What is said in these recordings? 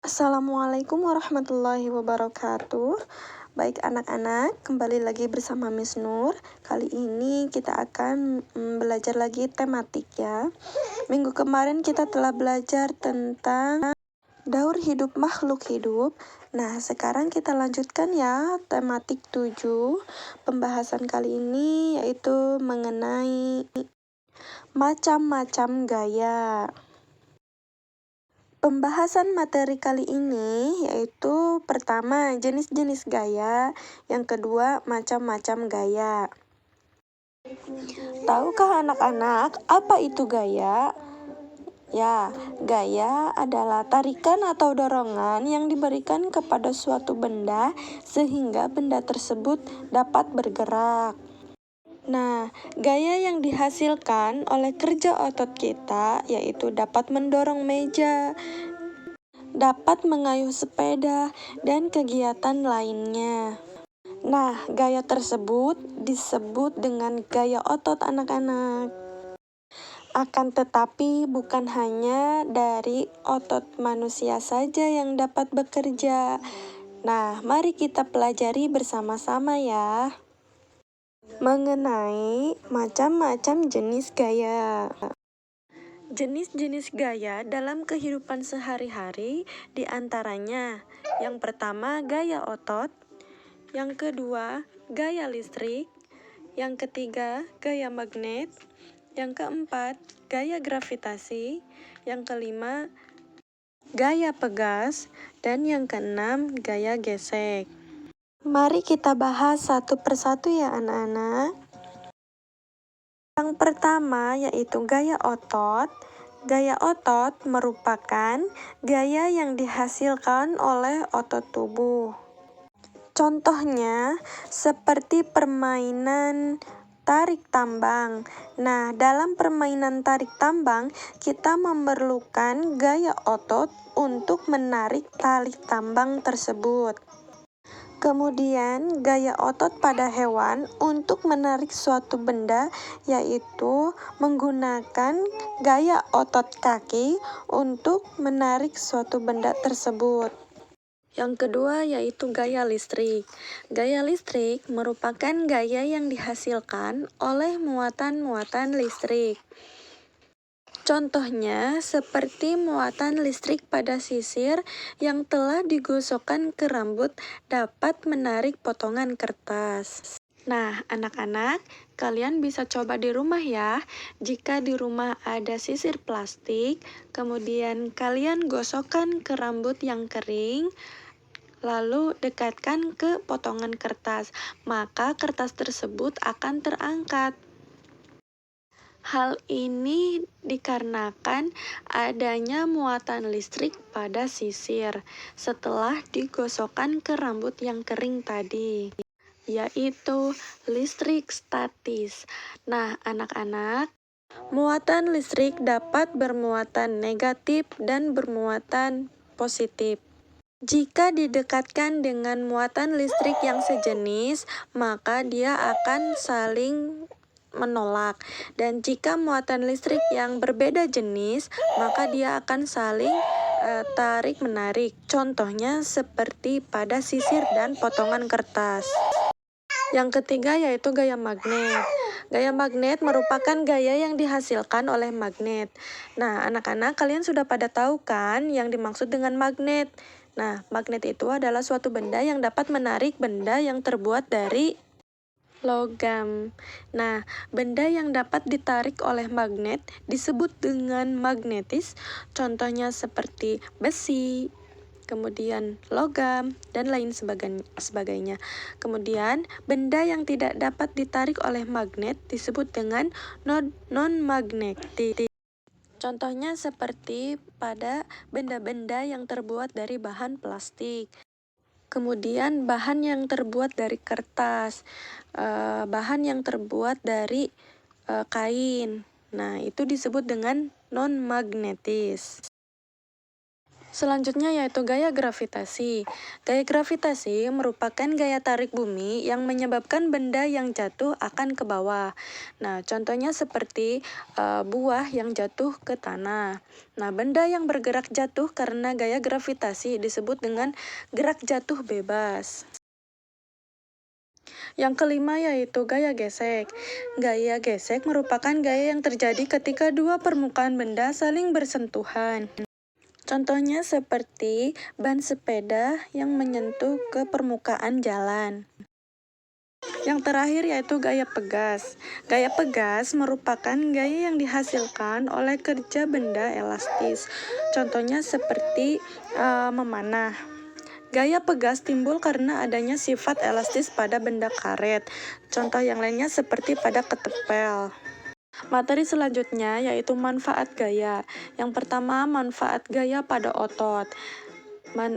Assalamualaikum warahmatullahi wabarakatuh. Baik anak-anak, kembali lagi bersama Miss Nur. Kali ini kita akan belajar lagi tematik ya. Minggu kemarin kita telah belajar tentang daur hidup makhluk hidup. Nah, sekarang kita lanjutkan ya tematik 7. Pembahasan kali ini yaitu mengenai macam-macam gaya. Pembahasan materi kali ini yaitu pertama jenis-jenis gaya, yang kedua macam-macam gaya. Tahukah anak-anak apa itu gaya? Ya, gaya adalah tarikan atau dorongan yang diberikan kepada suatu benda sehingga benda tersebut dapat bergerak. Nah, gaya yang dihasilkan oleh kerja otot kita yaitu dapat mendorong meja, dapat mengayuh sepeda, dan kegiatan lainnya. Nah, gaya tersebut disebut dengan gaya otot anak-anak. Akan tetapi bukan hanya dari otot manusia saja yang dapat bekerja. Nah, mari kita pelajari bersama-sama ya mengenai macam-macam jenis gaya. Jenis-jenis gaya dalam kehidupan sehari-hari diantaranya yang pertama gaya otot, yang kedua gaya listrik, yang ketiga gaya magnet, yang keempat gaya gravitasi, yang kelima gaya pegas, dan yang keenam gaya gesek. Mari kita bahas satu persatu ya anak-anak. Yang pertama yaitu gaya otot. Gaya otot merupakan gaya yang dihasilkan oleh otot tubuh. Contohnya seperti permainan tarik tambang. Nah, dalam permainan tarik tambang, kita memerlukan gaya otot untuk menarik tali tambang tersebut. Kemudian, gaya otot pada hewan untuk menarik suatu benda yaitu menggunakan gaya otot kaki untuk menarik suatu benda tersebut. Yang kedua yaitu gaya listrik. Gaya listrik merupakan gaya yang dihasilkan oleh muatan-muatan listrik. Contohnya seperti muatan listrik pada sisir yang telah digosokkan ke rambut dapat menarik potongan kertas. Nah, anak-anak, kalian bisa coba di rumah ya. Jika di rumah ada sisir plastik, kemudian kalian gosokkan ke rambut yang kering, lalu dekatkan ke potongan kertas, maka kertas tersebut akan terangkat. Hal ini dikarenakan adanya muatan listrik pada sisir setelah digosokkan ke rambut yang kering tadi, yaitu listrik statis. Nah, anak-anak, muatan listrik dapat bermuatan negatif dan bermuatan positif. Jika didekatkan dengan muatan listrik yang sejenis, maka dia akan saling menolak. Dan jika muatan listrik yang berbeda jenis, maka dia akan saling tarik-menarik. Contohnya seperti pada sisir dan potongan kertas. Yang ketiga yaitu gaya magnet. Gaya magnet merupakan gaya yang dihasilkan oleh magnet. Nah, anak-anak, kalian sudah pada tahu kan yang dimaksud dengan magnet? Nah, magnet itu adalah suatu benda yang dapat menarik benda yang terbuat dari logam. Nah, benda yang dapat ditarik oleh magnet disebut dengan magnetis. Contohnya seperti besi, kemudian logam, dan lain sebagainya. Kemudian, benda yang tidak dapat ditarik oleh magnet disebut dengan non-magnetik. Contohnya seperti pada benda-benda yang terbuat dari bahan plastik. Kemudian bahan yang terbuat dari kertas, bahan yang terbuat dari kain. Nah, itu disebut dengan non-magnetis. Selanjutnya yaitu gaya gravitasi. Gaya gravitasi merupakan gaya tarik bumi yang menyebabkan benda yang jatuh akan ke bawah. Nah, contohnya seperti buah yang jatuh ke tanah. Nah, benda yang bergerak jatuh karena gaya gravitasi disebut dengan gerak jatuh bebas. Yang kelima yaitu gaya gesek. Gaya gesek merupakan gaya yang terjadi ketika dua permukaan benda saling bersentuhan. Contohnya seperti ban sepeda yang menyentuh ke permukaan jalan. Yang terakhir yaitu gaya pegas. Gaya pegas merupakan gaya yang dihasilkan oleh kerja benda elastis. Contohnya seperti memanah. Gaya pegas timbul karena adanya sifat elastis pada benda karet. Contoh yang lainnya seperti pada ketepel. Materi selanjutnya yaitu manfaat gaya. Yang pertama, manfaat gaya pada otot.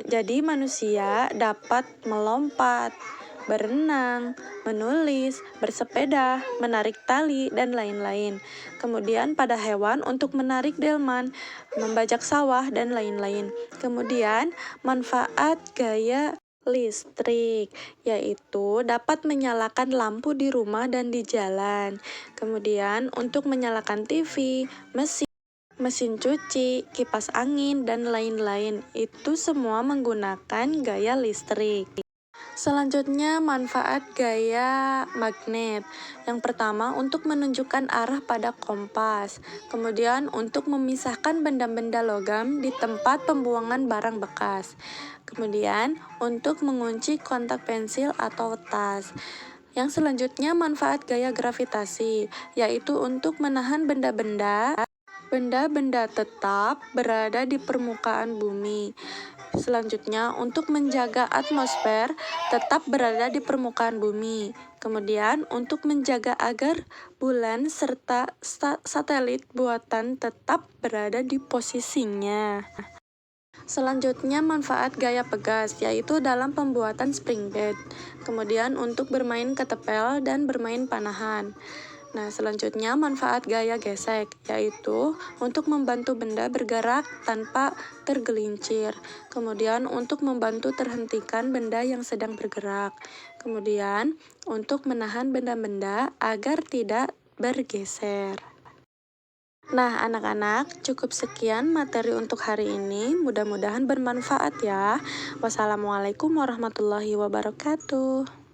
Jadi manusia dapat melompat, berenang, menulis, bersepeda, menarik tali, dan lain-lain. Kemudian pada hewan untuk menarik delman, membajak sawah, dan lain-lain. Kemudian manfaat gaya listrik, yaitu dapat menyalakan lampu di rumah dan di jalan. Kemudian untuk menyalakan TV, mesin cuci, kipas angin, dan lain-lain. Itu semua menggunakan gaya listrik. Selanjutnya, manfaat gaya magnet. Yang pertama, untuk menunjukkan arah pada kompas. Kemudian, untuk memisahkan benda-benda logam di tempat pembuangan barang bekas. Kemudian, untuk mengunci kontak pensil atau tas. Yang selanjutnya, manfaat gaya gravitasi, yaitu untuk menahan benda-benda tetap berada di permukaan bumi. Selanjutnya, untuk menjaga atmosfer tetap berada di permukaan bumi. Kemudian, untuk menjaga agar bulan serta satelit buatan tetap berada di posisinya. Selanjutnya, manfaat gaya pegas, yaitu dalam pembuatan spring bed. Kemudian, untuk bermain ketepel dan bermain panahan. Nah, selanjutnya manfaat gaya gesek, yaitu untuk membantu benda bergerak tanpa tergelincir. Kemudian untuk membantu terhentikan benda yang sedang bergerak. Kemudian untuk menahan benda-benda agar tidak bergeser. Nah, anak-anak, cukup sekian materi untuk hari ini. Mudah-mudahan bermanfaat ya. Wassalamualaikum warahmatullahi wabarakatuh.